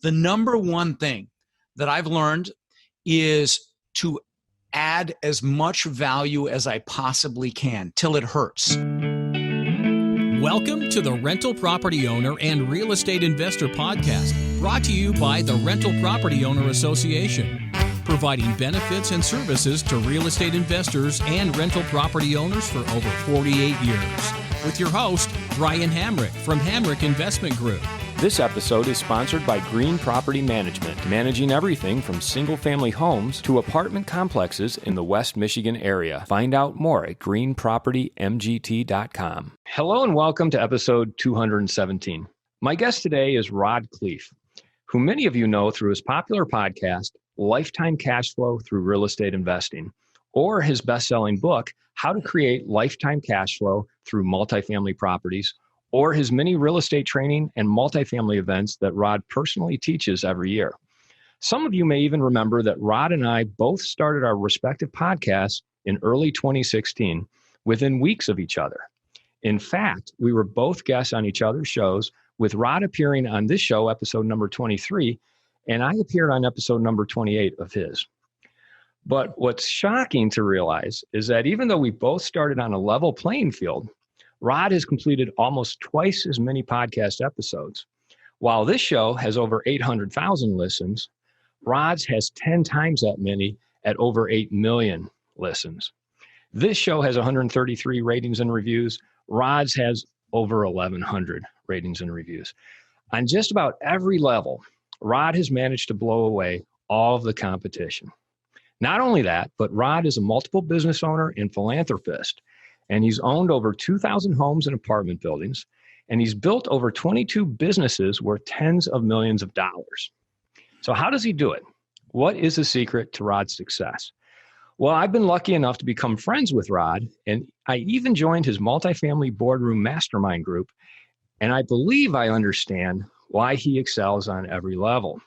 The number one thing that I've learned is to add as much value as I possibly can till it hurts. Welcome to the Rental Property Owner and Real Estate Investor Podcast, brought to you by the Rental Property Owner Association, providing benefits and services to real estate investors and rental property owners for over 48 years. With your host, Brian Hamrick from Hamrick Investment Group. This episode is sponsored by Green Property Management, managing everything from single-family homes to apartment complexes in the West Michigan area. Find out more at greenpropertymgt.com. Hello and welcome to episode 217. My guest today is Rod Khleif, who many of you know through his popular podcast, Lifetime Cashflow Through Real Estate Investing, or his best-selling book, How to Create Lifetime Cashflow Through Multifamily Properties, or his many real estate training and multifamily events that Rod personally teaches every year. Some of you may even remember that Rod and I both started our respective podcasts in early 2016, within weeks of each other. In fact, we were both guests on each other's shows, with Rod appearing on this show, episode number 23, and I appeared on episode number 28 of his. But what's shocking to realize is that even though we both started on a level playing field, Rod has completed almost twice as many podcast episodes. While this show has over 800,000 listens, Rod's has 10 times that many at over 8 million listens. This show has 133 ratings and reviews. Rod's has over 1,100 ratings and reviews. On just about every level, Rod has managed to blow away all of the competition. Not only that, but Rod is a multiple business owner and philanthropist, and he's owned over 2,000 homes and apartment buildings, and he's built over 22 businesses worth tens of millions of dollars. So how does he do it? What is the secret to Rod's success? Well, I've been lucky enough to become friends with Rod, and I even joined his multifamily boardroom mastermind group, and I believe I understand why he excels on every level.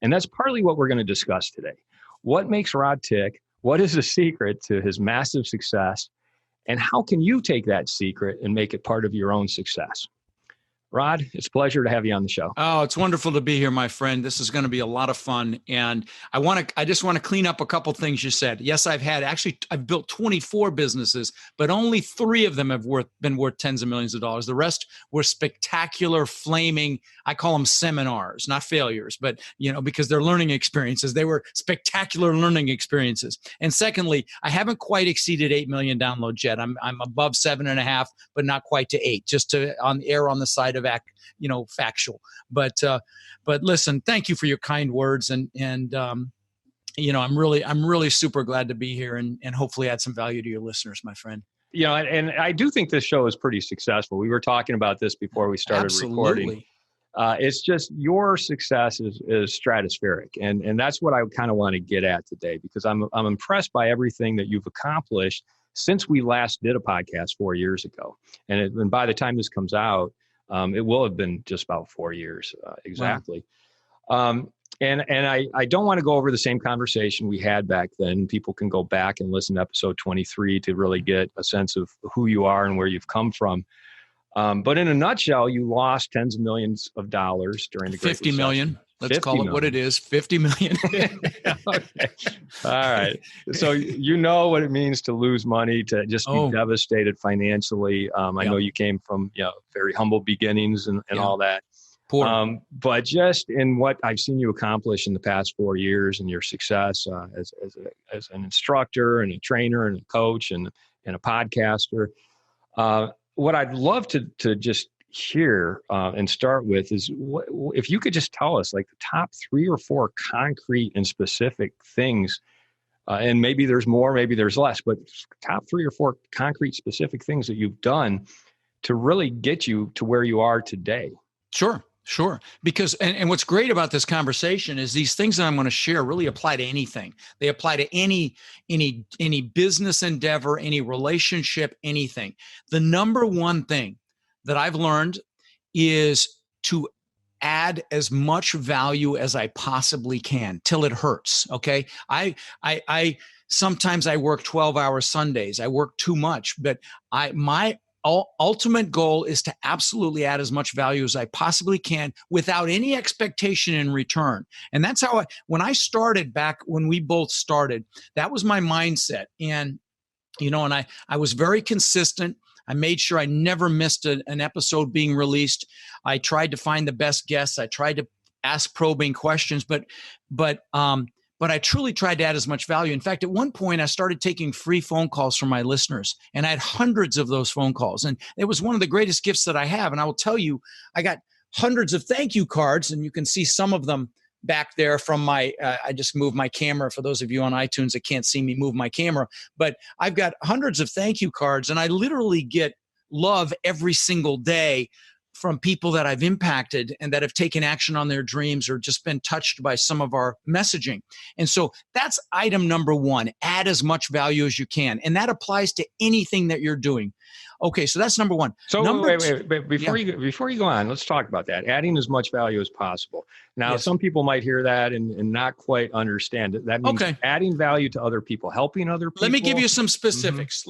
And that's partly what we're going to discuss today. What makes Rod tick? What is the secret to his massive success? And how can you take that secret and make it part of your own success? Rod, it's a pleasure to have you on the show. Oh, it's wonderful to be here, my friend. This is going to be a lot of fun. And I just want to clean up a couple things you said. Yes, I've built 24 businesses, but only 3 of them have been worth tens of millions of dollars. The rest were spectacular, flaming, I call them seminars, not failures, but because they're learning experiences. They were spectacular learning experiences. And secondly, I haven't quite exceeded 8 million downloads yet. I'm above 7.5, but not quite to 8, just to on the side of factual. But listen, thank you for your kind words. And I'm really super glad to be here and hopefully add some value to your listeners, my friend. And I do think this show is pretty successful. We were talking about this before we started recording. It's just your success is stratospheric. And that's what I kind of want to get at today, because I'm impressed by everything that you've accomplished since we last did a podcast 4 years ago. And by the time this comes out, it will have been just about 4 years exactly. Wow. And I don't want to go over the same conversation we had back then. People can go back and listen to episode 23 to really get a sense of who you are and where you've come from. But in a nutshell, you lost tens of millions of dollars during the Great Recession. 50 million. Let's call it what it is, 50 million. Okay. All right. So you know what it means to lose money, to just be devastated financially. I know you came from very humble beginnings and all that. Poor. But just in what I've seen you accomplish in the past 4 years and your success as an instructor and a trainer and a coach and a podcaster, what I'd love to just hear and start with is if you could just tell us like the top 3 or 4 concrete and specific things, and maybe there's more, maybe there's less, but top 3 or 4 concrete specific things that you've done to really get you to where you are today. Sure. Because, and what's great about this conversation is these things that I'm going to share really apply to anything. They apply to any business endeavor, any relationship, anything. The number one thing that I've learned is to add as much value as I possibly can till it hurts. Okay. Sometimes I work 12-hour Sundays. I work too much, but my ultimate goal is to absolutely add as much value as I possibly can without any expectation in return. And that's how when I started back, when we both started, that was my mindset. And, and I was very consistent. I made sure I never missed an episode being released. I tried to find the best guests. I tried to ask probing questions, but I truly tried to add as much value. In fact, at one point, I started taking free phone calls from my listeners, and I had hundreds of those phone calls. And it was one of the greatest gifts that I have. And I will tell you, I got hundreds of thank you cards, and you can see some of them back there from my, I just moved my camera. For those of you on iTunes that can't see me move my camera, but I've got hundreds of thank you cards, and I literally get love every single day from people that I've impacted and that have taken action on their dreams or just been touched by some of our messaging. And so that's item number one, add as much value as you can. And that applies to anything that you're doing. Okay, so that's number one. So wait. Before you go on, let's talk about that. Adding as much value as possible. Now, Some people might hear that and not quite understand it. That means adding value to other people, helping other people. Let me give you some specifics.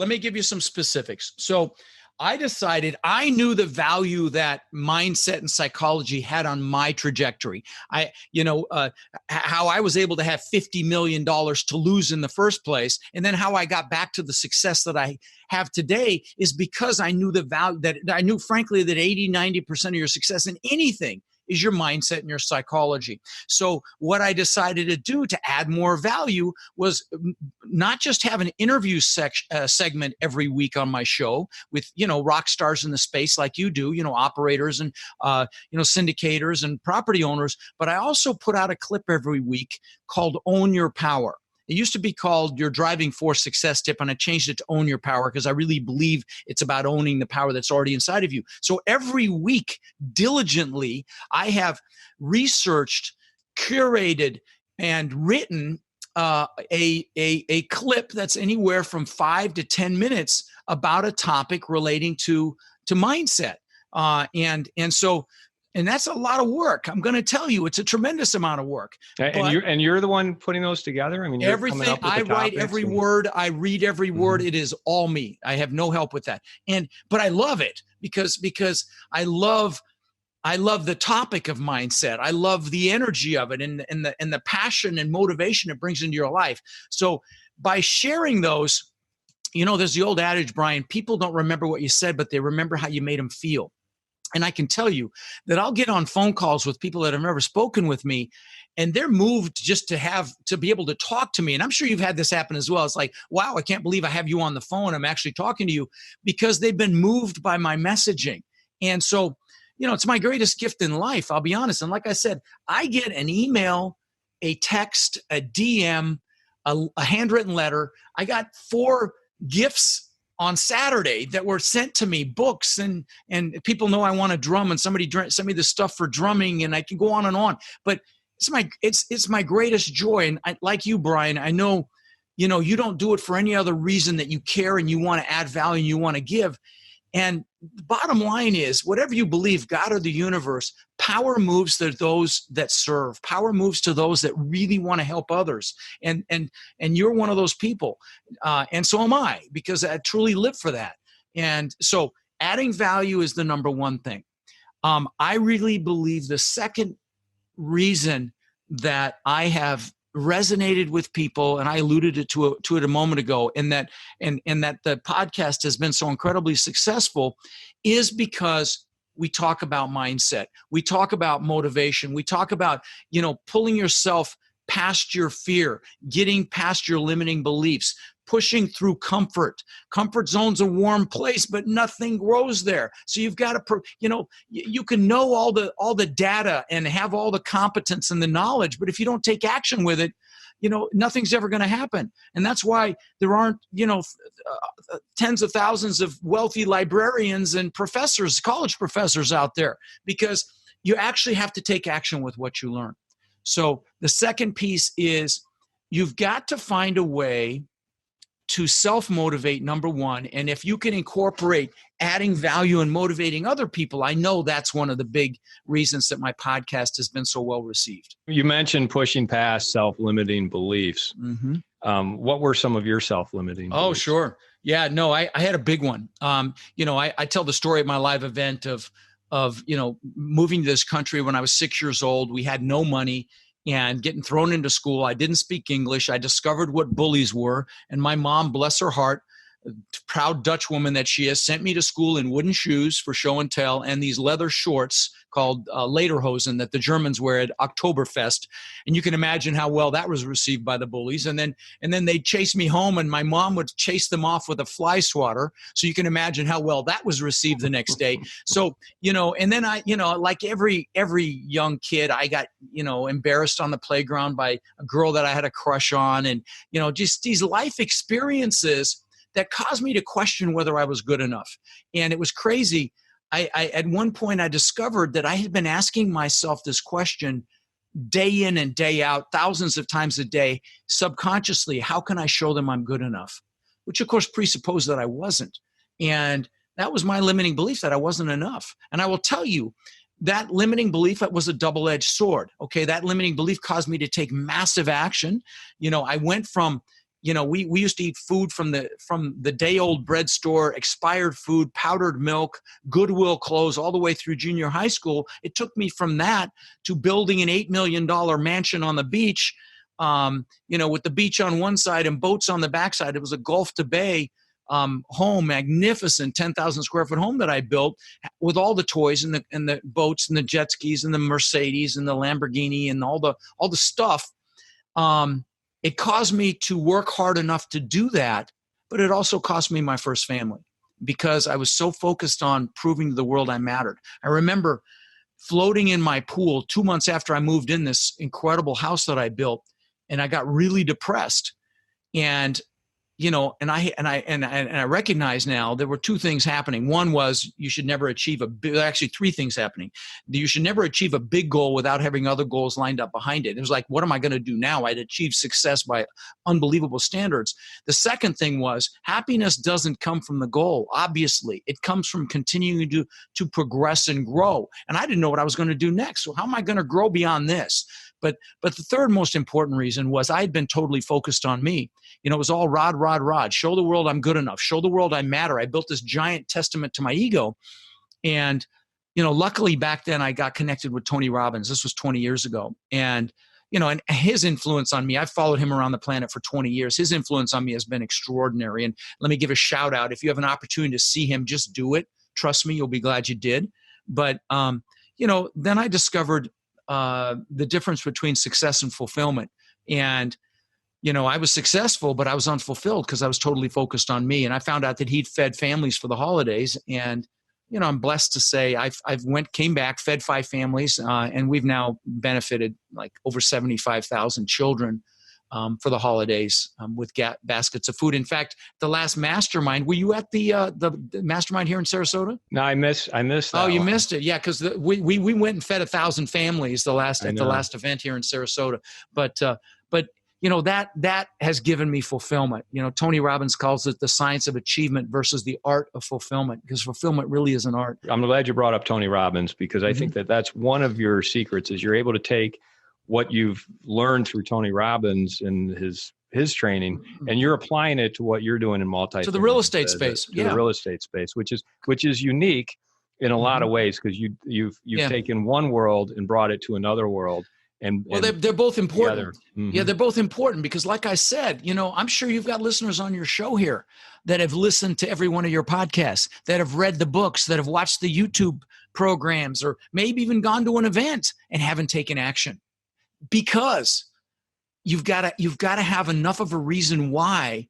So I decided I knew the value that mindset and psychology had on my trajectory. How I was able to have $50 million to lose in the first place. And then how I got back to the success that I have today is because I knew the value that I knew, frankly, that 80-90% of your success in anything is your mindset and your psychology. So what I decided to do to add more value was not just have an interview segment every week on my show with, rock stars in the space like you do, operators and, syndicators and property owners, but I also put out a clip every week called Own Your Power. It used to be called Your Driving Force Success Tip, and I changed it to Own Your Power because I really believe it's about owning the power that's already inside of you. So every week, diligently, I have researched, curated, and written a clip that's anywhere from 5 to 10 minutes about a topic relating to mindset. And that's a lot of work. I'm going to tell you, it's a tremendous amount of work. And you're the one putting those together? I mean, everything. I write every word. I read every word. It is all me. I have no help with that. But I love it because I love the topic of mindset. I love the energy of it and the passion and motivation it brings into your life. So by sharing those, there's the old adage, Brian, people don't remember what you said, but they remember how you made them feel. And I can tell you that I'll get on phone calls with people that have never spoken with me, and they're moved just to be able to talk to me. And I'm sure you've had this happen as well. It's like, wow, I can't believe I have you on the phone. I'm actually talking to you, because they've been moved by my messaging. And so, it's my greatest gift in life, I'll be honest. And like I said, I get an email, a text, a DM, a handwritten letter. I got 4 gifts on Saturday that were sent to me, books, and people know I want to drum, and somebody sent me the stuff for drumming, and I can go on and on. But it's my greatest joy. And like you, Brian, I know, you don't do it for any other reason that you care and you want to add value and you want to give. And the bottom line is, whatever you believe, God or the universe, power moves to those that serve. Power moves to those that really want to help others. And you're one of those people. And so am I, because I truly live for that. And so adding value is the number one thing. I really believe the second reason that I have resonated with people, and I alluded to it a moment ago, and that the podcast has been so incredibly successful, is because we talk about mindset, we talk about motivation, we talk about pulling yourself past your fear, getting past your limiting beliefs, pushing through comfort. Comfort zone's a warm place, but nothing grows there. So you've got to, you can know all the data and have all the competence and the knowledge, but if you don't take action with it, nothing's ever going to happen. And that's why there aren't, tens of thousands of wealthy librarians and professors, college professors out there, because you actually have to take action with what you learn. So the second piece is you've got to find a way to self-motivate, number one. And if you can incorporate adding value and motivating other people, I know that's one of the big reasons that my podcast has been so well received. You mentioned pushing past self-limiting beliefs. Mm-hmm. What were some of your self-limiting beliefs? Oh, sure. Yeah, no, I had a big one. I tell the story at my live event of moving to this country when I was 6 years old. We had no money and getting thrown into school. I didn't speak English. I discovered what bullies were. And my mom, bless her heart, proud Dutch woman that she is, sent me to school in wooden shoes for show and tell and these leather shorts called lederhosen that the Germans wear at Oktoberfest. And you can imagine how well that was received by the bullies. And then they'd chase me home, and my mom would chase them off with a fly swatter. So you can imagine how well that was received the next day. So, and then I, like every young kid, I got, embarrassed on the playground by a girl that I had a crush on. And, just these life experiences that caused me to question whether I was good enough. And it was crazy. I at one point I discovered that I had been asking myself this question day in and day out, thousands of times a day, subconsciously: how can I show them I'm good enough? Which of course presupposed that I wasn't. And that was my limiting belief, that I wasn't enough. And I will tell you, that limiting belief, it was a double-edged sword. Okay, that limiting belief caused me to take massive action. I went from, we used to eat food from the day-old bread store, expired food, powdered milk, Goodwill clothes, all the way through junior high school. It took me from that to building an $8 million mansion on the beach, with the beach on one side and boats on the backside. It was a Gulf to Bay home, magnificent 10,000 square foot home that I built with all the toys and the boats and the jet skis and the Mercedes and the Lamborghini and all the stuff. It caused me to work hard enough to do that, but it also cost me my first family because I was so focused on proving to the world I mattered. I remember floating in my pool 2 months after I moved in this incredible house that I built, and I got really depressed. And and I recognize now there were two things happening. One was you should never achieve actually three things happening. You should never achieve a big goal without having other goals lined up behind it. It was like, what am I going to do now? I'd achieved success by unbelievable standards. The second thing was happiness doesn't come from the goal. Obviously, it comes from continuing to progress and grow. And I didn't know what I was going to do next. So how am I going to grow beyond this? But the third most important reason was I had been totally focused on me. It was all Rod. Show the world I'm good enough. Show the world I matter. I built this giant testament to my ego. And, luckily back then I got connected with Tony Robbins. This was 20 years ago. And, and his influence on me, I've followed him around the planet for 20 years. His influence on me has been extraordinary. And let me give a shout out. If you have an opportunity to see him, just do it. Trust me, you'll be glad you did. But, then I discovered the difference between success and fulfillment. And, I was successful, but I was unfulfilled because I was totally focused on me. And I found out that he'd fed families for the holidays. And, I'm blessed to say came back, fed 5 families, and we've now benefited like over 75,000 children for the holidays with baskets of food. In fact, the last mastermind, were you at the mastermind here in Sarasota? No, I missed that. Oh, you missed it. Yeah. Cause we went and fed 1,000 families the last event here in Sarasota. But that has given me fulfillment. Tony Robbins calls it the science of achievement versus the art of fulfillment, because fulfillment really is an art. I'm glad you brought up Tony Robbins, because I think that's one of your secrets is you're able to take what you've learned through Tony Robbins and his training, and you're applying it to what you're doing in multifamily. To the real estate space. The real estate space, which is unique in a lot of ways, because you've taken one world and brought it to another world. Well, they're both important. Yeah, they're both important because, like I said, I'm sure you've got listeners on your show here that have listened to every one of your podcasts, that have read the books, that have watched the YouTube programs, or maybe even gone to an event and haven't taken action. Because you've got to have enough of a reason why,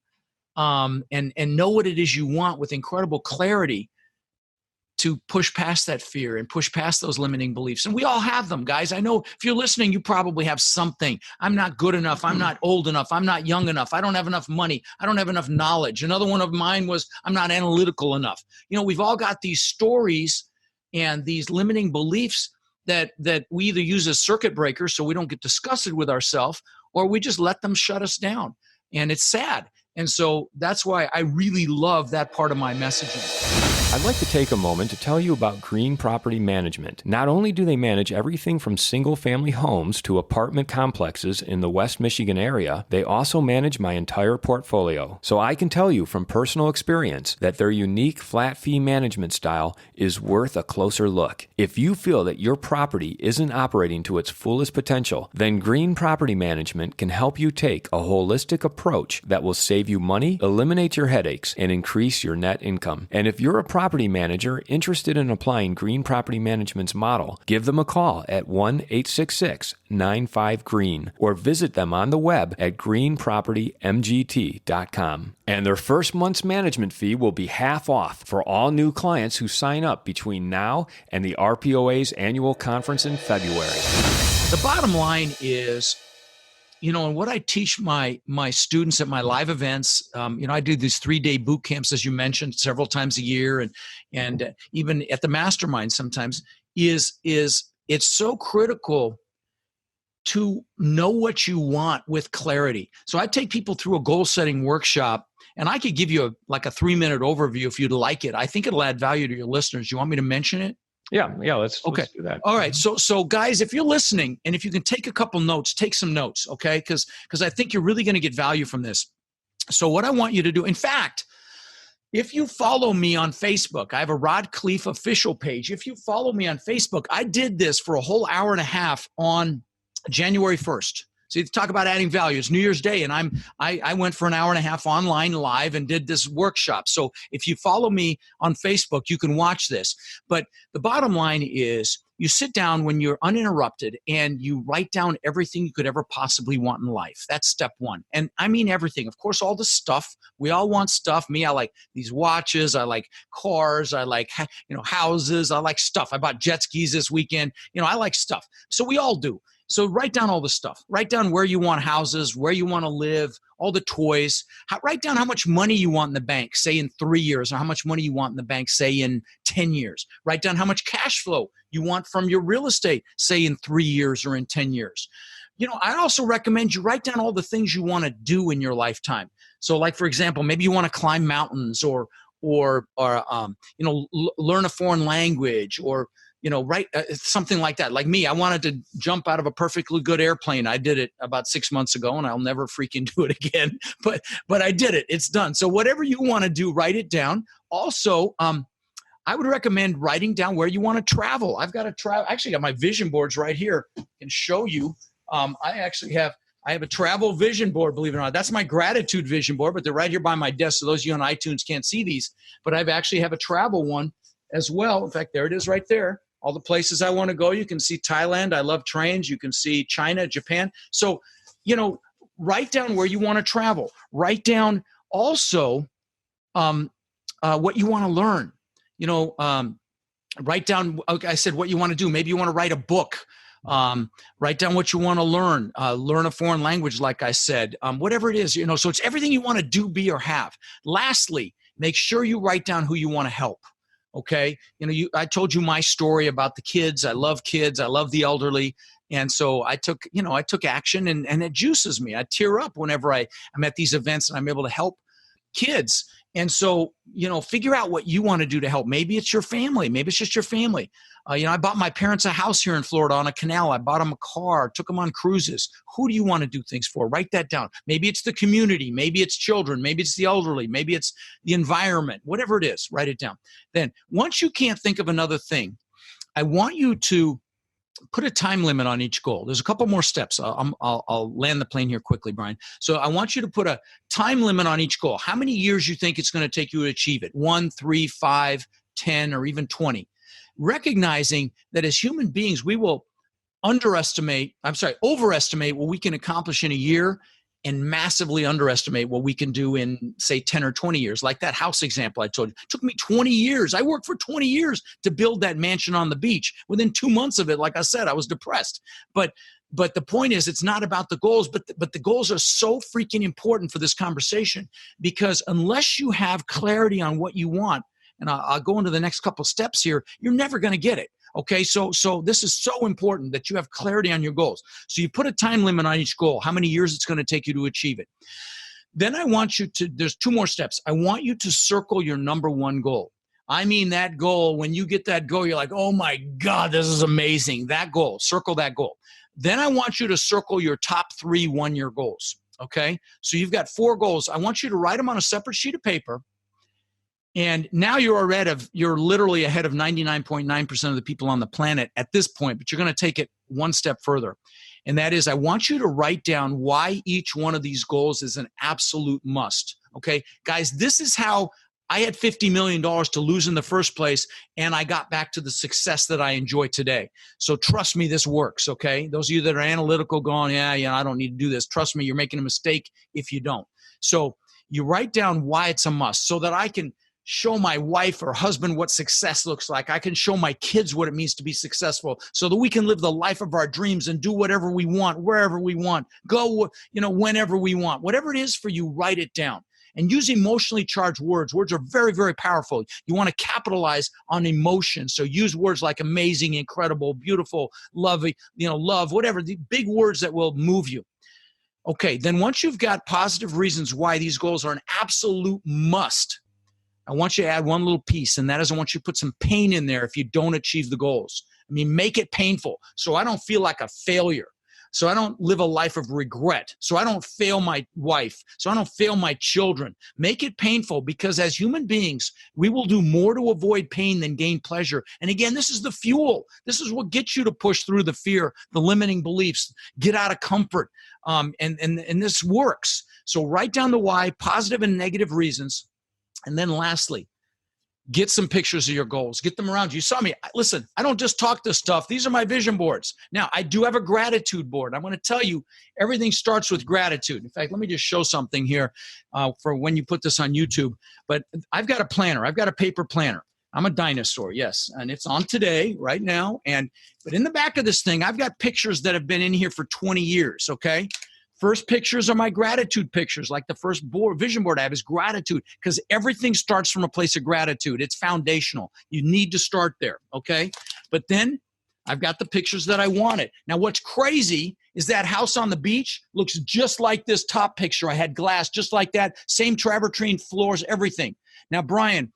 and know what it is you want with incredible clarity to push past that fear and push past those limiting beliefs. And we all have them, guys. I know if you're listening, you probably have something. I'm not good enough. I'm not old enough. I'm not young enough. I don't have enough money. I don't have enough knowledge. Another one of mine was I'm not analytical enough. We've all got these stories and these limiting beliefs that we either use as circuit breakers so we don't get disgusted with ourselves, or we just let them shut us down. And it's sad. And so that's why I really love that part of my messaging. I'd like to take a moment to tell you about Green Property Management. Not only do they manage everything from single-family homes to apartment complexes in the West Michigan area, they also manage my entire portfolio. So I can tell you from personal experience that their unique flat fee management style is worth a closer look. If you feel that your property isn't operating to its fullest potential, then Green Property Management can help you take a holistic approach that will save you money, eliminate your headaches, and increase your net income. And if you're a property manager interested in applying Green Property Management's model, give them a call at 1-866-95-GREEN or visit them on the web at greenpropertymgt.com. And their first month's management fee will be half off for all new clients who sign up between now and the RPOA's annual conference in February. The bottom line is, and what I teach my students at my live events, I do these 3-day boot camps, as you mentioned, several times a year, and even at the mastermind sometimes, is it's so critical to know what you want with clarity. So I take people through a goal setting workshop, and I could give you a 3-minute overview if you'd like it. I think it'll add value to your listeners. You want me to mention it? Yeah, let's do that. All right. So guys, if you're listening and if you can take a couple notes, take some notes, okay? Because I think you're really going to get value from this. So what I want you to do, in fact, if you follow me on Facebook, I have a Rod Khleif official page. If you follow me on Facebook, I did this for a whole hour and a half on January 1st. So you talk about adding value. It's New Year's Day, and I went for an hour and a half online live and did this workshop. So if you follow me on Facebook, you can watch this. But the bottom line is you sit down when you're uninterrupted and you write down everything you could ever possibly want in life. That's step one. And I mean everything. Of course, all the stuff. We all want stuff. Me, I like these watches. I like cars. I like houses. I like stuff. I bought jet skis this weekend. I like stuff. So we all do. So write down all the stuff. Write down where you want houses, where you want to live, all the toys. Write down how much money you want in the bank, say in 3 years, or how much money you want in the bank, say in 10 years. Write down how much cash flow you want from your real estate, say in 3 years or in 10 years. I also recommend you write down all the things you want to do in your lifetime. So like, for example, maybe you want to climb mountains or learn a foreign language or write something like that. Like me, I wanted to jump out of a perfectly good airplane. I did it about 6 months ago, and I'll never freaking do it again. But I did it. It's done. So whatever you want to do, write it down. Also, I would recommend writing down where you want to travel. I've got to travel. Actually, I got my vision boards right here. I can show you. I have a travel vision board, believe it or not. That's my gratitude vision board, but they're right here by my desk. So those of you on iTunes can't see these, but I've actually have a travel one as well. In fact, there it is right there. All the places I want to go. You can see Thailand. I love trains. You can see China, Japan. So, write down where you want to travel. Write down also what you want to learn. Write down, okay, I said what you want to do. Maybe you want to write a book. Write down what you want to learn. Learn a foreign language, like I said. Whatever it is, so it's everything you want to do, be, or have. Lastly, make sure you write down who you want to help. Okay. I told you my story about the kids. I love kids. I love the elderly. And so I took action and it juices me. I tear up whenever I'm at these events and I'm able to help kids. And so, figure out what you want to do to help. Maybe it's your family. Maybe it's just your family. I bought my parents a house here in Florida on a canal. I bought them a car, took them on cruises. Who do you want to do things for? Write that down. Maybe it's the community. Maybe it's children. Maybe it's the elderly. Maybe it's the environment. Whatever it is, write it down. Then once you can't think of another thing, I want you to put a time limit on each goal. There's a couple more steps. I'll land the plane here quickly, Brian. So I want you to put a time limit on each goal. How many years you think it's going to take you to achieve it? 1, 3, 5, 10, or even 20. Recognizing that as human beings, we will overestimate what we can accomplish in a year and massively underestimate what we can do in, say, 10 or 20 years. Like that house example I told you. It took me 20 years. I worked for 20 years to build that mansion on the beach. Within 2 months of it, like I said, I was depressed. But the point is, it's not about the goals, but the goals are so freaking important for this conversation, because unless you have clarity on what you want, and I'll go into the next couple steps here, you're never going to get it. Okay, so this is so important that you have clarity on your goals. So you put a time limit on each goal, how many years it's going to take you to achieve it. Then I want you to, there's 2 more steps. I want you to circle your number 1 goal. I mean, that goal, when you get that goal, you're like, oh my God, this is amazing. That goal, circle that goal. Then I want you to circle your top 3 1-year goals. Okay. So you've got 4 goals. I want you to write them on a separate sheet of paper. And now you're literally ahead of 99.9% of the people on the planet at this point, but you're going to take it one step further. And that is, I want you to write down why each one of these goals is an absolute must. Okay, guys, this is how I had $50 million to lose in the first place, and I got back to the success that I enjoy today. So trust me, this works, okay? Those of you that are analytical going, yeah, I don't need to do this. Trust me, you're making a mistake if you don't. So you write down why it's a must so that I can show my wife or husband what success looks like. I can show my kids what it means to be successful so that we can live the life of our dreams and do whatever we want, wherever we want, go, whenever we want. Whatever it is for you, write it down. And use emotionally charged words. Words are very, very powerful. You want to capitalize on emotion. So use words like amazing, incredible, beautiful, love, love, whatever, the big words that will move you. Okay, then once you've got positive reasons why these goals are an absolute must, I want you to add one little piece, and that is I want you to put some pain in there if you don't achieve the goals. I mean, make it painful so I don't feel like a failure, so I don't live a life of regret, so I don't fail my wife, so I don't fail my children. Make it painful, because as human beings, we will do more to avoid pain than gain pleasure. And again, this is the fuel. This is what gets you to push through the fear, the limiting beliefs, get out of comfort, and this works. So write down the why, positive and negative reasons. And then lastly, get some pictures of your goals. Get them around you. You saw me. Listen, I don't just talk this stuff. These are my vision boards. Now, I do have a gratitude board. I'm going to tell you, everything starts with gratitude. In fact, let me just show something here for when you put this on YouTube. But I've got a planner. I've got a paper planner. I'm a dinosaur, yes. And it's on today, right now. But in the back of this thing, I've got pictures that have been in here for 20 years, okay? First pictures are my gratitude pictures. Like the first vision board I have is gratitude, because everything starts from a place of gratitude. It's foundational. You need to start there, okay? But then I've got the pictures that I wanted. Now, what's crazy is that house on the beach looks just like this top picture. I had glass just like that, same travertine floors, everything. Now, Brian,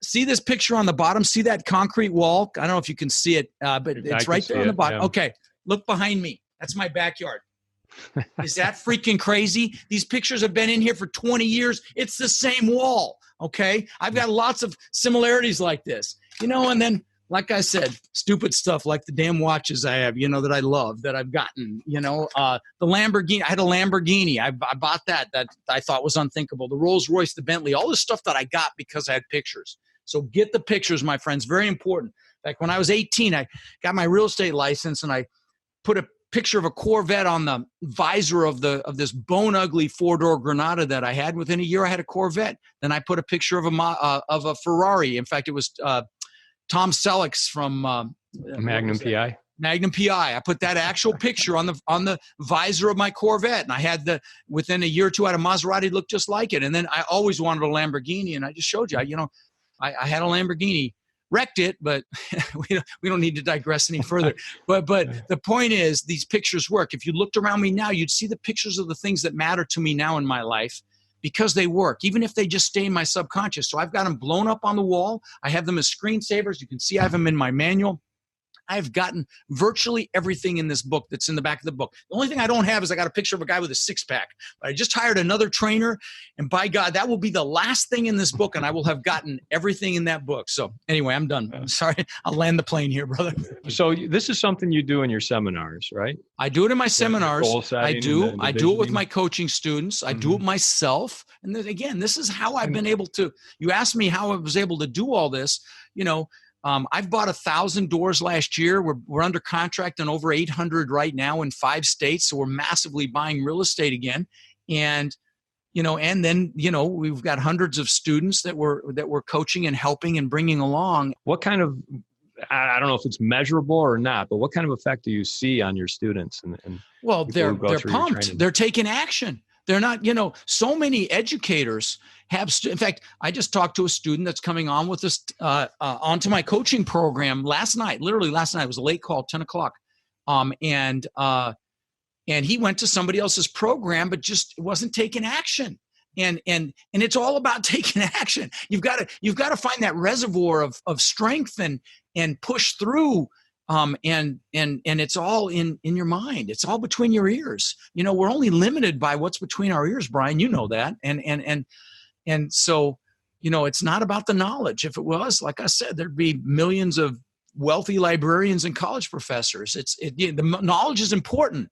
see this picture on the bottom? See that concrete wall? I don't know if you can see it, but it's right there on the bottom. Yeah. Okay, look behind me. That's my backyard. Is that freaking crazy? These pictures have been in here for 20 years. It's the same wall, okay? I've got lots of similarities like this, and then, like I said, stupid stuff like the damn watches I have, that I love, that I've gotten, the Lamborghini. I had a Lamborghini. I bought that I thought was unthinkable. The Rolls Royce, the Bentley, all this stuff that I got because I had pictures. So get the pictures, my friends. Very important. In fact, when I was 18, I got my real estate license, and I put a picture of a Corvette on the visor of this bone ugly 4-door Granada that I had. Within a year, I had a Corvette. Then I put a picture of a Ferrari. In fact, it was Tom Selleck's from Magnum PI. Magnum PI. I put that actual picture on the visor of my Corvette, and I had within a year or two, I had a Maserati look just like it. And then I always wanted a Lamborghini, and I just showed you. I had a Lamborghini. Wrecked it, but we don't need to digress any further. But the point is, these pictures work. If you looked around me now, you'd see the pictures of the things that matter to me now in my life, because they work, even if they just stay in my subconscious. So I've got them blown up on the wall. I have them as screensavers. You can see I have them in my manual. I've gotten virtually everything in this book that's in the back of the book. The only thing I don't have is I got a picture of a guy with a 6-pack. But I just hired another trainer, and by God, that will be the last thing in this book, and I will have gotten everything in that book. So anyway, I'm done. I'm sorry. I'll land the plane here, brother. So this is something you do in your seminars, right? I do it in my seminars. I do. I do it with my coaching students. I do it myself. And then, again, this is how I've been able to, you asked me how I was able to do all this, I've bought 1,000 doors last year. We're under contract on over 800 right now in 5 states. So we're massively buying real estate again. And, then we've got hundreds of students that we're coaching and helping and bringing along. What kind of, I don't know if it's measurable or not, but what kind of effect do you see on your students? Well, they're pumped. They're taking action. They're not, so many educators have, in fact, I just talked to a student that's coming on with us onto my coaching program last night. Literally last night. It was a late call, 10 o'clock. and he went to somebody else's program, but just wasn't taking action. And it's all about taking action. You've got to find that reservoir of strength and push through. And it's all in your mind. It's all between your ears. We're only limited by what's between our ears, Brian. You know that. And so, it's not about the knowledge. If it was, like I said, there'd be millions of wealthy librarians and college professors. The knowledge is important,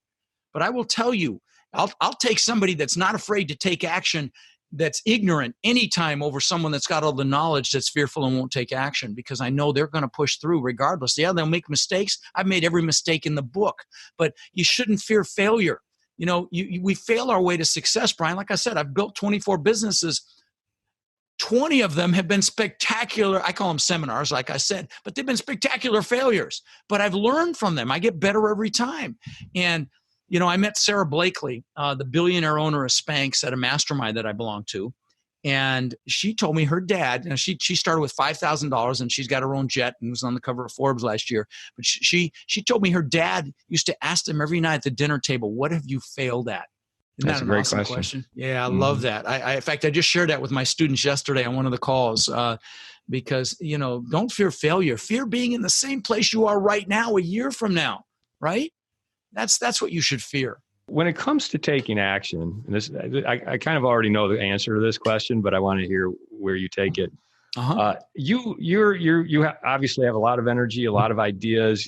but I will tell you, I'll take somebody that's not afraid to take action, that's ignorant anytime, over someone that's got all the knowledge that's fearful and won't take action, because I know they're going to push through regardless. Yeah, they'll make mistakes. I've made every mistake in the book, but you shouldn't fear failure. We fail our way to success, Brian. Like I said, I've built 24 businesses. 20 of them have been spectacular. I call them seminars, like I said, but they've been spectacular failures. But I've learned from them. I get better every time. And I met Sarah Blakely, the billionaire owner of Spanx, at a mastermind that I belong to. And she told me her dad, she started with $5,000 and she's got her own jet and was on the cover of Forbes last year. But she told me her dad used to ask them every night at the dinner table, what have you failed at? Isn't That's that an awesome question? Yeah, I love that. In fact, I just shared that with my students yesterday on one of the calls, because, don't fear failure. Fear being in the same place you are right now a year from now, right? That's what you should fear. When it comes to taking action, and this, I kind of already know the answer to this question, but I want to hear where you take it. You obviously have a lot of energy, a lot of ideas,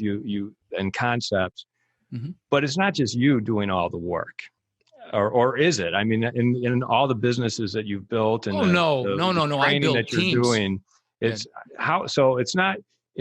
and concepts, but it's not just you doing all the work, or is it? I mean, in all the businesses that you've built and no. I build that you're teams. doing, it's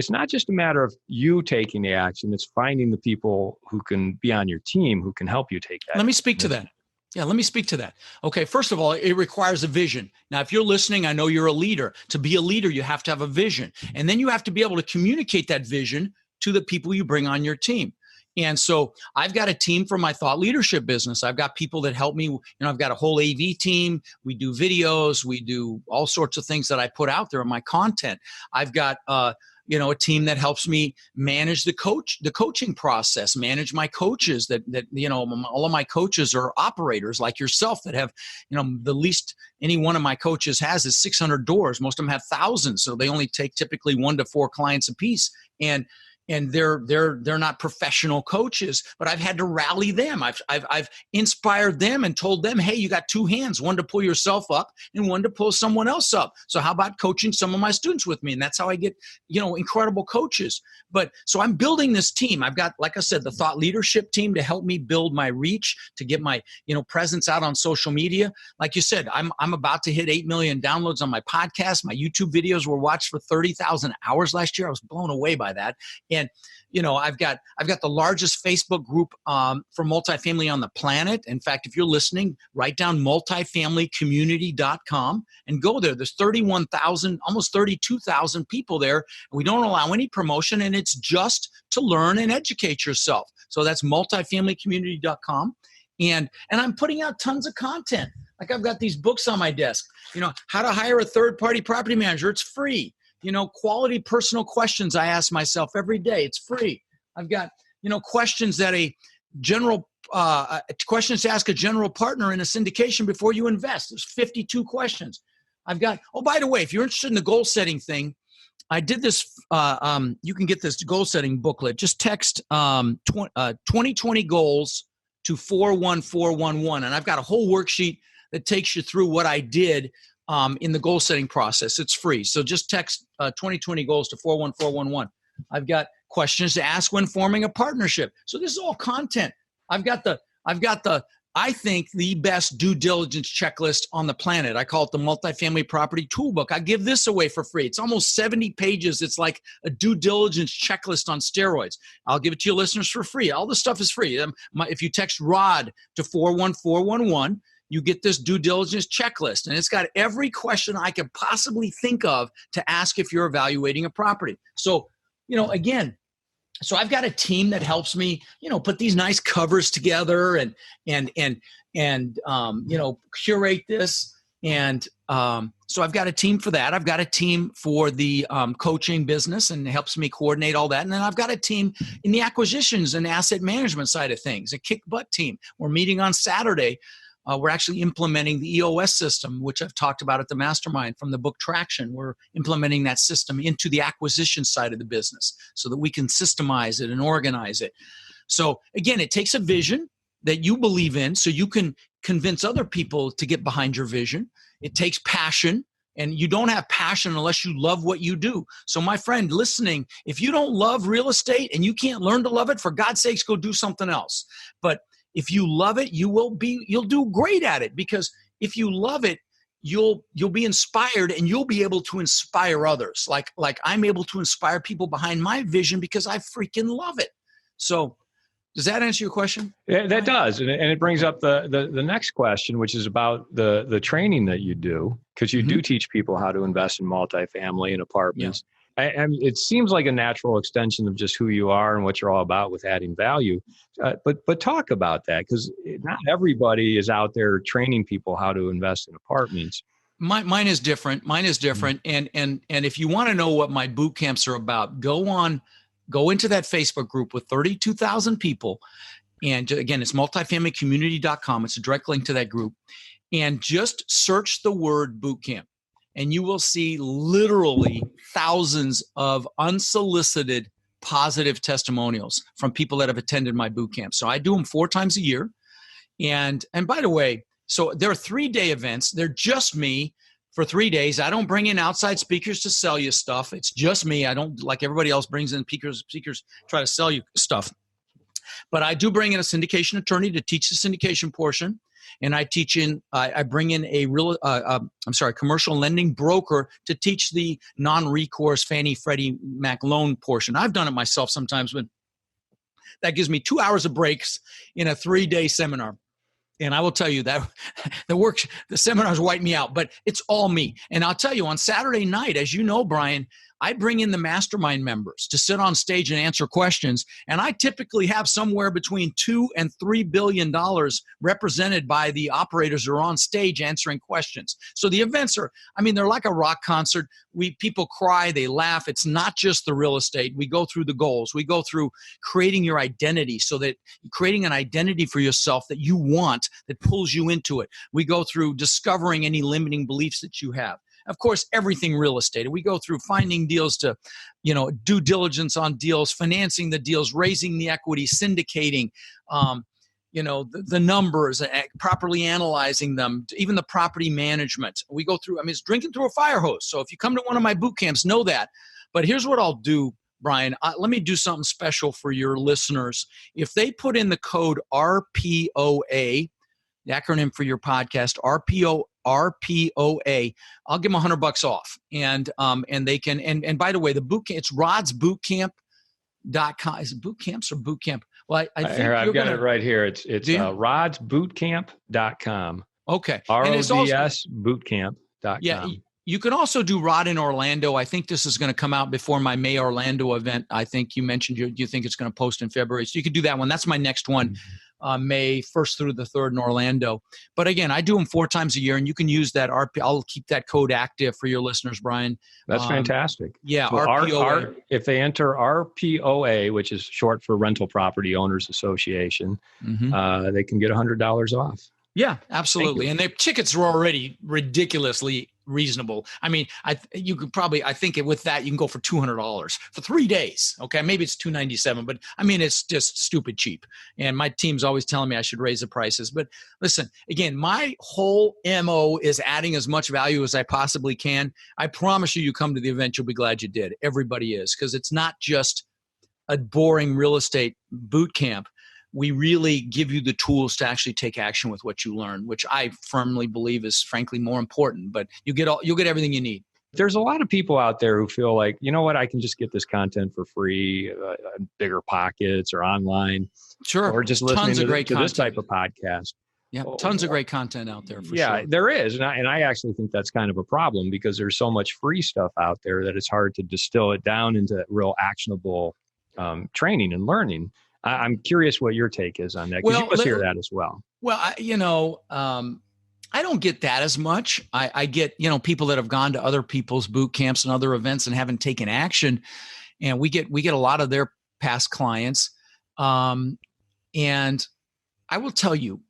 not just a matter of you taking the action. It's finding the people who can be on your team, who can help you take that. Let me speak to that. Yeah, let me speak to that. Okay, first of all, it requires a vision. Now, if you're listening, I know you're a leader. To be a leader, you have to have a vision. And then you have to be able to communicate that vision to the people you bring on your team. And so I've got a team for my thought leadership business. I've got people that help me. I've got a whole AV team. We do videos. We do all sorts of things that I put out there in my content. I've got a team that helps me manage the coaching process, manage my coaches that all of my coaches are operators like yourself that have, the least any one of my coaches has is 600 doors. Most of them have thousands. So they only take typically 1 to 4 clients a piece. And they're not professional coaches, but I've had to rally them. I've inspired them and told them, hey, you got 2 hands, one to pull yourself up and one to pull someone else up. So how about coaching some of my students with me? And that's how I get, incredible coaches. But so I'm building this team. I've got, like I said, the thought leadership team to help me build my reach, to get my, presence out on social media. Like you said, I'm about to hit 8 million downloads on my podcast. My YouTube videos were watched for 30,000 hours last year. I was blown away by that. And, I've got the largest Facebook group for multifamily on the planet. In fact, if you're listening, write down multifamilycommunity.com and go there. There's 31,000, almost 32,000 people there. And we don't allow any promotion, and it's just to learn and educate yourself. So that's multifamilycommunity.com. And I'm putting out tons of content. Like I've got these books on my desk, how to hire a third-party property manager. It's free. Quality personal questions I ask myself every day. It's free. I've got, questions that questions to ask a general partner in a syndication before you invest. There's 52 questions. I've got, oh, by the way, if you're interested in the goal setting thing, I did this, you can get this goal setting booklet. Just text 2020 goals to 41411. And I've got a whole worksheet that takes you through what I did in the goal setting process. It's free. So just text 2020 goals to 41411. I've got questions to ask when forming a partnership. So this is all content. I've got I think the best due diligence checklist on the planet. I call it the Multifamily Property Toolbook. I give this away for free. It's almost 70 pages. It's like a due diligence checklist on steroids. I'll give it to your listeners for free. All this stuff is free. If you text ROD to 41411, you get this due diligence checklist, and it's got every question I could possibly think of to ask if you're evaluating a property. So, again, so I've got a team that helps me, put these nice covers together and curate this. And So I've got a team for that. I've got a team for the coaching business and it helps me coordinate all that. And then I've got a team in the acquisitions and asset management side of things, a kick butt team. We're meeting on Saturday. We're actually implementing the EOS system, which I've talked about at the mastermind from the book Traction. We're implementing that system into the acquisition side of the business so that we can systemize it and organize it. So again, it takes a vision that you believe in so you can convince other people to get behind your vision. It takes passion, and you don't have passion unless you love what you do. So my friend listening, if you don't love real estate and you can't learn to love it, for God's sakes, go do something else. But if you love it, you'll do great at it, because if you love it, you'll be inspired and you'll be able to inspire others. Like I'm able to inspire people behind my vision because I freaking love it. So does that answer your question? Yeah, that does. And it brings up the next question, which is about the training that you do, because you do teach people how to invest in multifamily and apartments. Yeah. And it seems like a natural extension of just who you are and what you're all about with adding value. But talk about that, because not everybody is out there training people how to invest in apartments. Mine is different. And if you want to know what my boot camps are about, go into that Facebook group with 32,000 people. And again, it's multifamilycommunity.com. It's a direct link to that group. And just search the word boot camp. And you will see literally thousands of unsolicited positive testimonials from people that have attended my boot camp. So I do them 4 times a year. And by the way, so there are 3-day events. They're just me. For 3 days, I don't bring in outside speakers to sell you stuff. It's just me. I don't, like everybody else, brings in speakers try to sell you stuff. But I do bring in a syndication attorney to teach the syndication portion, and I bring in a commercial lending broker to teach the non-recourse Fannie Freddie Mac loan portion. I've done it myself sometimes, but that gives me 2 hours of breaks in a 3-day seminar. And I will tell you that the seminars wipe me out, but it's all me. And I'll tell you, on Saturday night, as you know, Brian, I bring in the mastermind members to sit on stage and answer questions. And I typically have somewhere between $2 and $3 billion represented by the operators who are on stage answering questions. So the events they're like a rock concert. People cry, they laugh. It's not just the real estate. We go through the goals. We go through creating your identity, so that creating an identity for yourself that you want, that pulls you into it. We go through discovering any limiting beliefs that you have. Of course, everything real estate. We go through finding deals to, due diligence on deals, financing the deals, raising the equity, syndicating, the numbers, properly analyzing them, even the property management. We go through, it's drinking through a fire hose. So if you come to one of my boot camps, know that. But here's what I'll do, Brian. Let me do something special for your listeners. If they put in the code RPOA, the acronym for your podcast, RPOA, I'll give them $100 off. And they can, and by the way, the boot camp, it's rodsbootcamp.com. Is it boot camps or boot camp? Well, I think I've got it right here. It's rodsbootcamp.com. Okay. RODSbootcamp.com. Yeah. You can also do Rod in Orlando. I think this is going to come out before my May Orlando event. I think you mentioned you think it's going to post in February. So you could do that one. That's my next one, May 1st through the 3rd in Orlando. But again, I do them 4 times a year, and you can use that I'll keep that code active for your listeners, Brian. That's fantastic. Yeah. So RPOA. If they enter RPOA, which is short for Rental Property Owners Association, they can get $100 off. Yeah, absolutely. And their tickets are already ridiculously reasonable. With that, you can go for $200 for 3 days. Okay. Maybe it's $297, but it's just stupid cheap. And my team's always telling me I should raise the prices. But listen, again, my whole MO is adding as much value as I possibly can. I promise you come to the event, you'll be glad you did. Everybody is, because it's not just a boring real estate boot camp. We really give you the tools to actually take action with what you learn, which I firmly believe is frankly more important, but you'll get everything you need. There's a lot of people out there who feel like, you know what, I can just get this content for free, bigger pockets or online. Sure. Or just listening to this type of podcast. Yeah, tons of great content out there for sure. Yeah, there is. And I actually think that's kind of a problem, because there's so much free stuff out there that it's hard to distill it down into real actionable training and learning. I'm curious what your take is on that, because you must hear that as well. Well, I don't get that as much. I get, people that have gone to other people's boot camps and other events and haven't taken action. And we get a lot of their past clients. And I will tell you,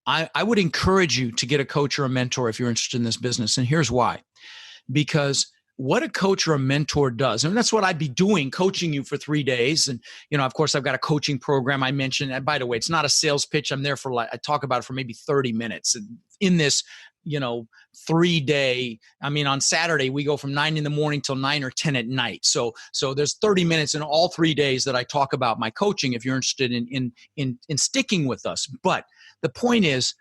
I would encourage you to get a coach or a mentor if you're interested in this business. And here's why. Because what a coach or a mentor does, and that's what I'd be doing, coaching you for 3 days. And, of course, I've got a coaching program I mentioned. And by the way, it's not a sales pitch. I'm there for I talk about it for maybe 30 minutes. And in this, 3-day, on Saturday, we go from 9 in the morning till 9 or 10 at night. So there's 30 minutes in all 3 days that I talk about my coaching if you're interested in sticking with us. But the point is,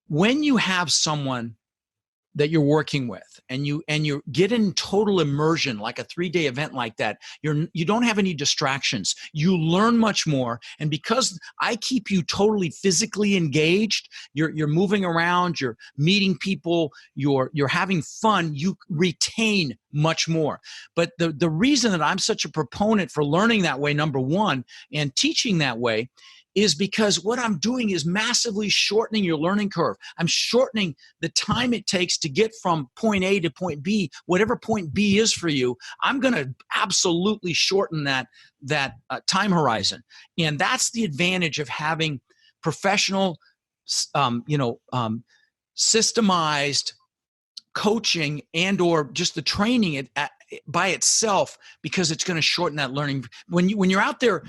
when you have someone that you're working with and you get in total immersion, like a 3-day event like that, you don't have any distractions. You learn much more. And because I keep you totally physically engaged, you're moving around, you're meeting people, you're having fun, you retain much more. But the reason that I'm such a proponent for learning that way, number one, and teaching that way, is because what I'm doing is massively shortening your learning curve. I'm shortening the time it takes to get from point A to point B, whatever point B is for you. I'm going to absolutely shorten that time horizon. And that's the advantage of having professional, systemized coaching and or just the training by itself, because it's going to shorten that learning. When you're out there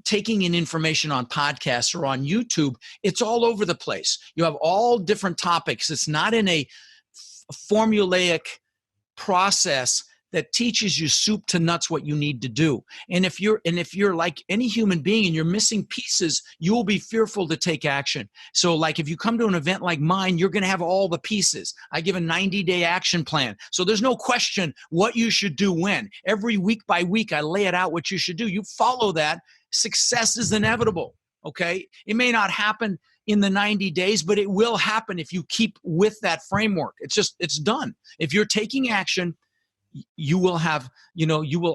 taking in information on podcasts or on YouTube, it's all over the place. You have all different topics. It's not in a formulaic process that teaches you soup to nuts what you need to do. And if you're like any human being and you're missing pieces, you will be fearful to take action. So like if you come to an event like mine, you're going to have all the pieces. I give a 90-day action plan. So there's no question what you should do when. Every week by week, I lay it out what you should do. You follow that. Success is inevitable. Okay. It may not happen in the 90 days, but it will happen if you keep with that framework. It's done. If you're taking action, you will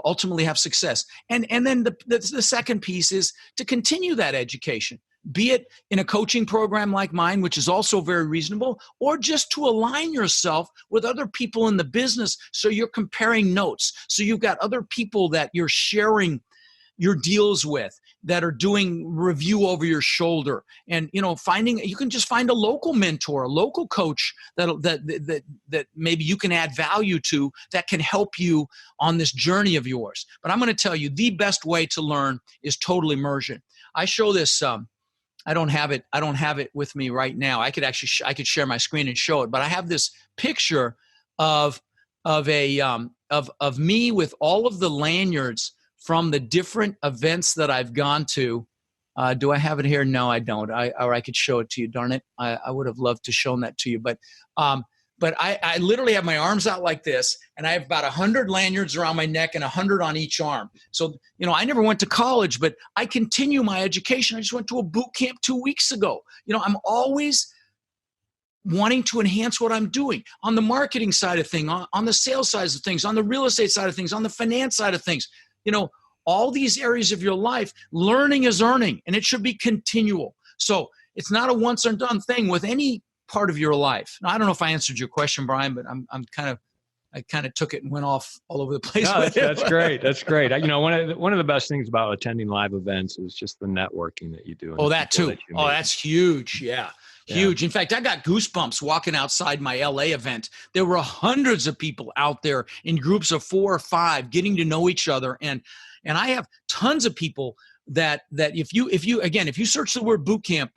ultimately have success. And then the second piece is to continue that education, be it in a coaching program like mine, which is also very reasonable, or just to align yourself with other people in the business. So you're comparing notes. So you've got other people that you're sharing your deals with that are doing review over your shoulder, and you can just find a local mentor, a local coach that maybe you can add value to, that can help you on this journey of yours. But I'm going to tell you, the best way to learn is total immersion. I show this. I don't have it with me right now. I could share my screen and show it, but I have this picture of me with all of the lanyards from the different events that I've gone to. Do I have it here? No, I don't. I could show it to you. Darn it. I would have loved to show that to you. But I literally have my arms out like this, and I have about 100 lanyards around my neck and 100 on each arm. So, I never went to college, but I continue my education. I just went to a boot camp 2 weeks ago. I'm always wanting to enhance what I'm doing on the marketing side of things, on the sales side of things, on the real estate side of things, on the finance side of things. All these areas of your life, learning is earning, and it should be continual. So it's not a once and done thing with any part of your life. Now, I don't know if I answered your question, Brian, but I kind of took it and went off all over the place. No, that's great. That's great. One of the best things about attending live events is just the networking that you do. Oh, that too. That's huge. Yeah. Huge. In fact, I got goosebumps walking outside my LA event. There were hundreds of people out there in groups of 4 or 5 getting to know each other. And I have tons of people that if you search the word boot camp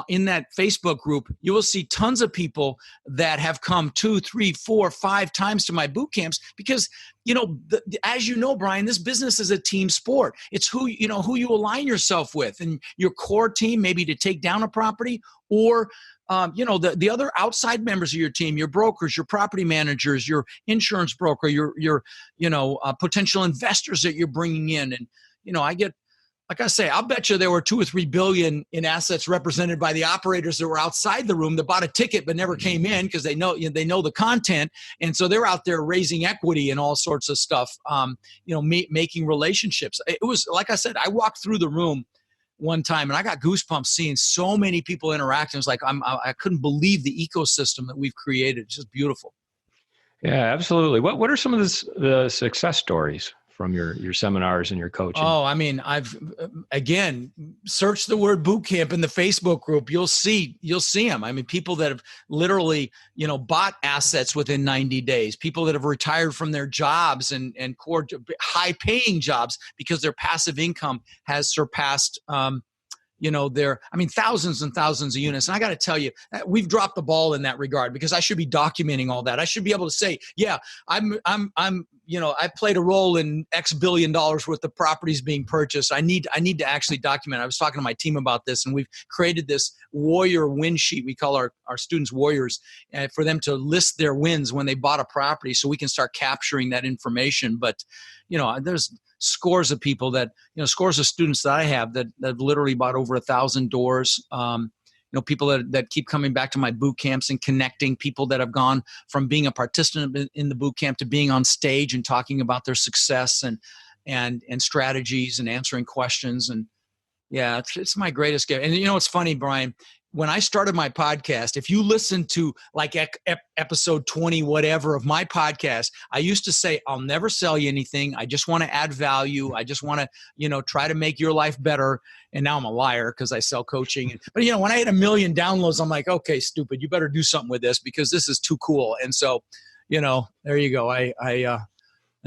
in that Facebook group, you will see tons of people that have come 2, 3, 4, 5 times to my boot camps because, as you know, Brian, this business is a team sport. It's who you align yourself with, and your core team, maybe to take down a property, or the other outside members of your team, your brokers, your property managers, your insurance broker, your potential investors that you're bringing in. And, I get, like I say, I'll bet you there were 2 or 3 billion in assets represented by the operators that were outside the room that bought a ticket but never came in because they know the content, and so they're out there raising equity and all sorts of stuff. Making relationships. It was, like I said, I walked through the room one time, and I got goosebumps seeing so many people interact. It was like I couldn't believe the ecosystem that we've created. It's just beautiful. Yeah, absolutely. What are some of the success stories from your seminars and your coaching? Oh, I mean, I've again searched the word boot camp in the Facebook group. You'll see them. I mean, people that have literally, bought assets within 90 days, people that have retired from their jobs and core high paying jobs because their passive income has surpassed, thousands and thousands of units. And I got to tell you, we've dropped the ball in that regard because I should be documenting all that. I should be able to say, yeah, I played a role in X billion dollars worth of properties being purchased. I need to actually document. I was talking to my team about this, and we've created this warrior win sheet. We call our students warriors, for them to list their wins when they bought a property so we can start capturing that information. But, there's scores of people scores of students that I have that have literally bought over 1,000 doors. People that keep coming back to my boot camps and connecting, people that have gone from being a participant in the boot camp to being on stage and talking about their success and strategies and answering questions. And yeah, it's my greatest gift. And it's funny, Brian, when I started my podcast, if you listen to like episode 20, whatever of my podcast, I used to say, I'll never sell you anything. I just want to add value. I just want to, try to make your life better. And now I'm a liar because I sell coaching. But, when I had 1 million downloads, I'm like, okay, stupid, you better do something with this because this is too cool. And so, there you go.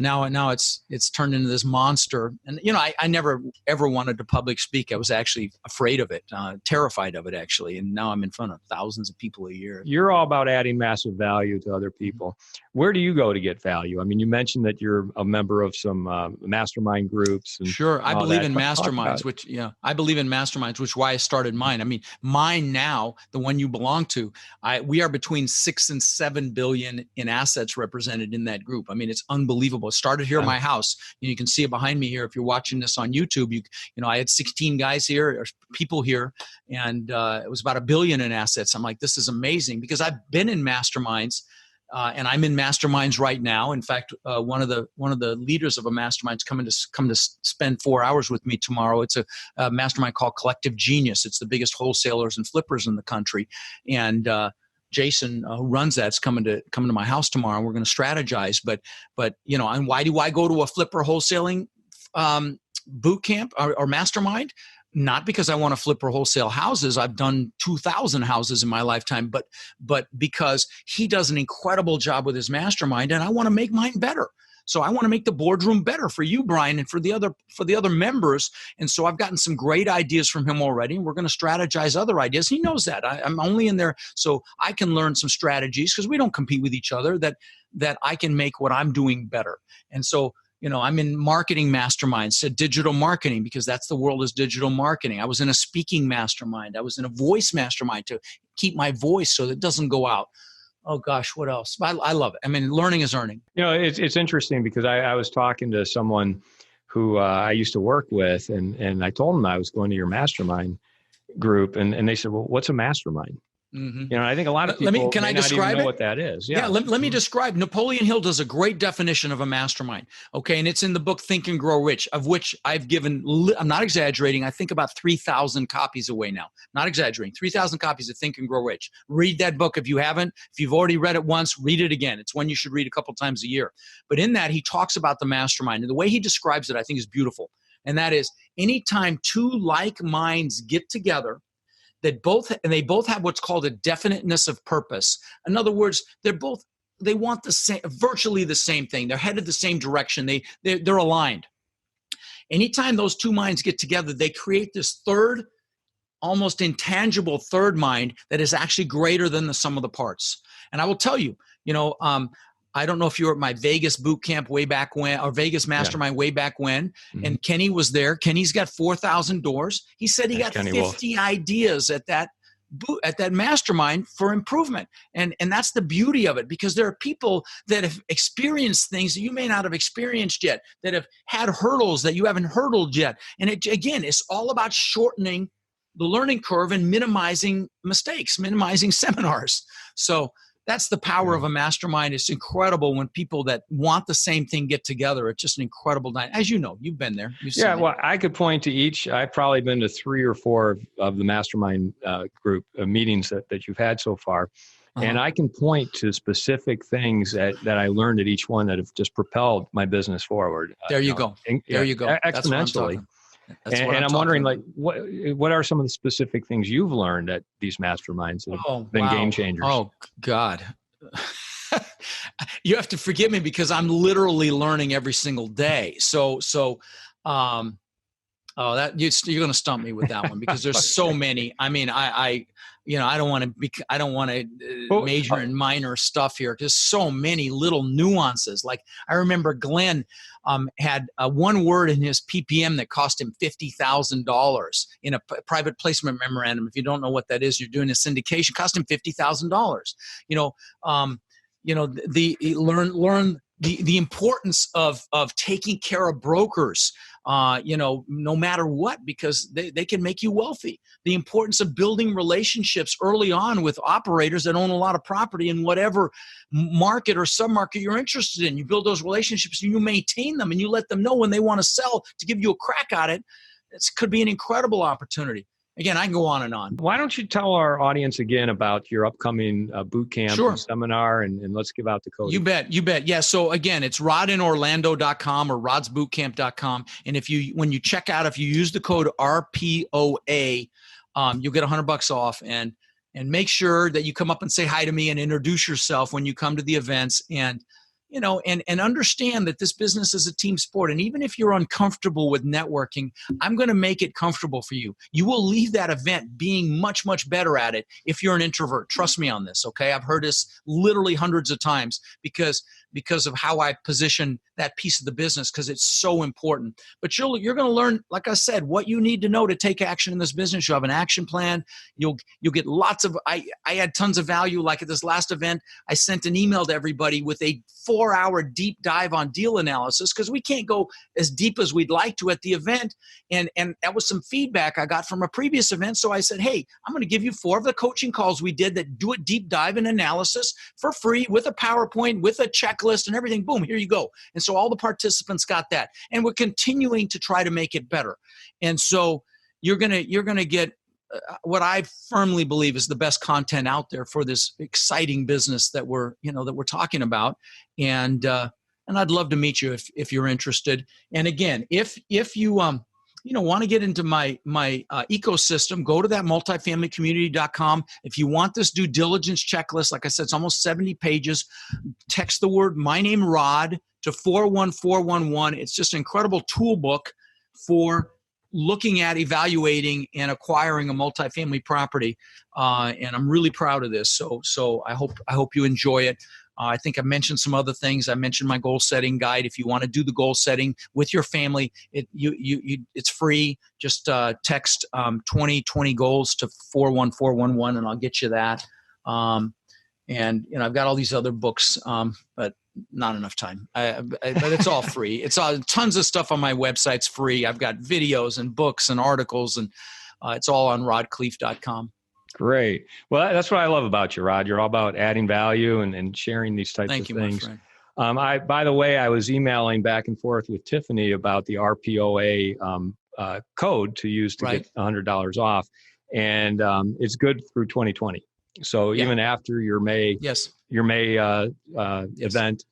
Now it's turned into this monster. And, I never ever wanted to public speak. I was actually afraid of it, terrified of it, actually. And now I'm in front of thousands of people a year. You're all about adding massive value to other people. Where do you go to get value? I mean, you mentioned that you're a member of some mastermind groups. And sure. I believe in masterminds, I believe in masterminds, which is why I started mine. I mean, mine now, the one you belong to, we are between 6 and 7 billion in assets represented in that group. I mean, it's unbelievable. It started here at my house. You can see it behind me here. If you're watching this on YouTube, I had 16 guys here, or people here, and it was about 1 billion in assets. I'm like, this is amazing because I've been in masterminds. And I'm in masterminds right now. In fact, one of the leaders of a mastermind is come to spend 4 hours with me tomorrow. It's a mastermind called Collective Genius. It's the biggest wholesalers and flippers in the country. And Jason, who runs that's coming to my house tomorrow. And we're going to strategize. But and why do I go to a flipper wholesaling boot camp or mastermind? Not because I want to flip or wholesale houses. I've done 2,000 houses in my lifetime, but because he does an incredible job with his mastermind, and I want to make mine better. So I want to make the boardroom better for you, Brian, and for the other members. And so I've gotten some great ideas from him already, and we're going to strategize other ideas. He knows that. I'm only in there so I can learn some strategies because we don't compete with each other. That I can make what I'm doing better. And so, I'm in marketing masterminds, digital marketing, because that's the world is digital marketing. I was in a speaking mastermind. I was in a voice mastermind to keep my voice so that it doesn't go out. Oh gosh, what else? I love it. I mean, learning is earning. It's interesting because I was talking to someone who I used to work with, and I told them I was going to your mastermind group, and they said, well, what's a mastermind? Mm-hmm. I think a lot of people can I not describe even know it? what that is. Yeah, let me describe. Napoleon Hill does a great definition of a mastermind. Okay, and it's in the book Think and Grow Rich, of which I've given, I'm not exaggerating, I think about 3,000 copies away now. Not exaggerating, 3,000 copies of Think and Grow Rich. Read that book if you haven't. If you've already read it once, read it again. It's one you should read a couple times a year. But in that, he talks about the mastermind. And the way he describes it, I think, is beautiful. And that is, anytime two like minds get together, they both have what's called a definiteness of purpose. In other words, they want the same, virtually the same thing. They're headed the same direction. They're aligned. Anytime those two minds get together, they create this third, almost intangible third mind that is actually greater than the sum of the parts. And I will tell you, I don't know if you were at my Vegas boot camp way back when, or Vegas mastermind way back when, and Kenny was there. Kenny's got 4,000 doors. He said he got 50 ideas at that mastermind for improvement. And that's the beauty of it, because there are people that have experienced things that you may not have experienced yet, that have had hurdles that you haven't hurdled yet. And it's all about shortening the learning curve and minimizing mistakes, minimizing seminars. So that's the power of a mastermind. It's incredible when people that want the same thing get together. It's just an incredible night. As you know, you've been there. Well, I could point to each. I've probably been to 3 or 4 of the mastermind group meetings that you've had so far. And I can point to specific things that I learned at each one that have just propelled my business forward. There you go. There you go. Exponentially. And I'm wondering, like, what are some of the specific things you've learned at these masterminds that have been game changers? Oh, God. You have to forgive me because I'm literally learning every single day. So that you're going to stump me with that one because there's so many. I mean, I don't want to major in minor stuff here. There's so many little nuances. Like I remember Glenn had one word in his PPM that cost him $50,000 in a private placement memorandum. If you don't know what that is, you're doing a syndication. Cost him $50,000. Learn the importance of taking care of brokers. No matter what, because they can make you wealthy. The importance of building relationships early on with operators that own a lot of property in whatever market or submarket you're interested in. You build those relationships and you maintain them and you let them know when they want to sell to give you a crack at it. It could be an incredible opportunity. Again, I can go on and on. Why don't you tell our audience again about your upcoming boot camp and seminar, and let's give out the code. You bet. Yeah. So again, it's rodinorlando.com or rodsbootcamp.com. And when you check out, if you use the code RPOA, you'll get $100 off. And make sure that you come up and say hi to me and introduce yourself when you come to the events. And understand that this business is a team sport. And even if you're uncomfortable with networking, I'm going to make it comfortable for you. You will leave that event being much, much better at it if you're an introvert. Trust me on this, okay? I've heard this literally hundreds of times because of how I position that piece of the business, because it's so important. But you're going to learn, like I said, what you need to know to take action in this business. You have an action plan. You'll get lots of, I had tons of value. Like at this last event, I sent an email to everybody with a 4-hour deep dive on deal analysis, because we can't go as deep as we'd like to at the event. And that was some feedback I got from a previous event. So I said, hey, I'm going to give you 4 of the coaching calls we did that do a deep dive and analysis for free with a PowerPoint, with a checklist and everything. Boom, here you go. And so all the participants got that. And we're continuing to try to make it better. And so you're going to get what I firmly believe is the best content out there for this exciting business that we're talking about. And I'd love to meet you if you're interested. And again, if you want to get into my ecosystem, go to that multifamilycommunity.com. If you want this due diligence checklist, like I said, it's almost 70 pages. Text the word "my name Rod" to 41411. It's just an incredible tool book for looking at, evaluating, and acquiring a multifamily property. And I'm really proud of this. So I hope you enjoy it. I think I mentioned some other things. I mentioned my goal setting guide. If you want to do the goal setting with your family, it's free. Just text 2020 goals to 41411 and I'll get you that. And I've got all these other books, but not enough time. But it's all free. It's tons of stuff on my website's free. I've got videos and books and articles, and it's all on rodkhleif.com. Great. Well, that's what I love about you, Rod. You're all about adding value and sharing these types of things. Thank you, my friend. By the way, I was emailing back and forth with Tiffany about the RPOA code to use to get $100 off. And it's good through 2020. So even after your May event.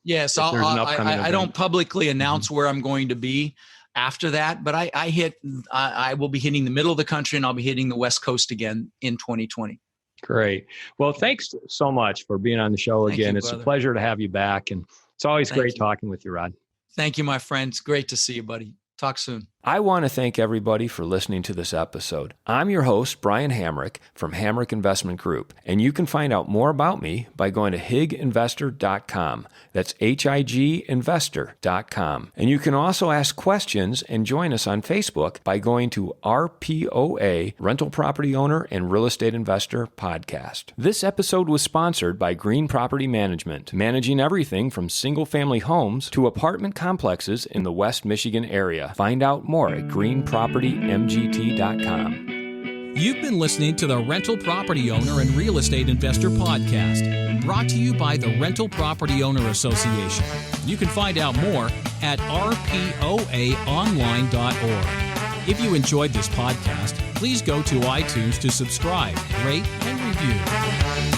Yes, I don't publicly announce where I'm going to be after that, but I will be hitting the middle of the country and I'll be hitting the West Coast again in 2020. Great. Well, thanks so much for being on the show again. It's a pleasure to have you back, and it's always great talking with you, Rod. Thank you, my friend. It's great to see you, buddy. Talk soon. I want to thank everybody for listening to this episode. I'm your host, Brian Hamrick from Hamrick Investment Group, and you can find out more about me by going to higinvestor.com. That's higinvestor.com. And you can also ask questions and join us on Facebook by going to RPOA, Rental Property Owner and Real Estate Investor Podcast. This episode was sponsored by Green Property Management, managing everything from single-family homes to apartment complexes in the West Michigan area. Find out more at greenpropertymgt.com. You've been listening to the Rental Property Owner and Real Estate Investor Podcast, brought to you by the Rental Property Owner Association. You can find out more at rpoaonline.org. If you enjoyed this podcast, please go to iTunes to subscribe, rate, and review.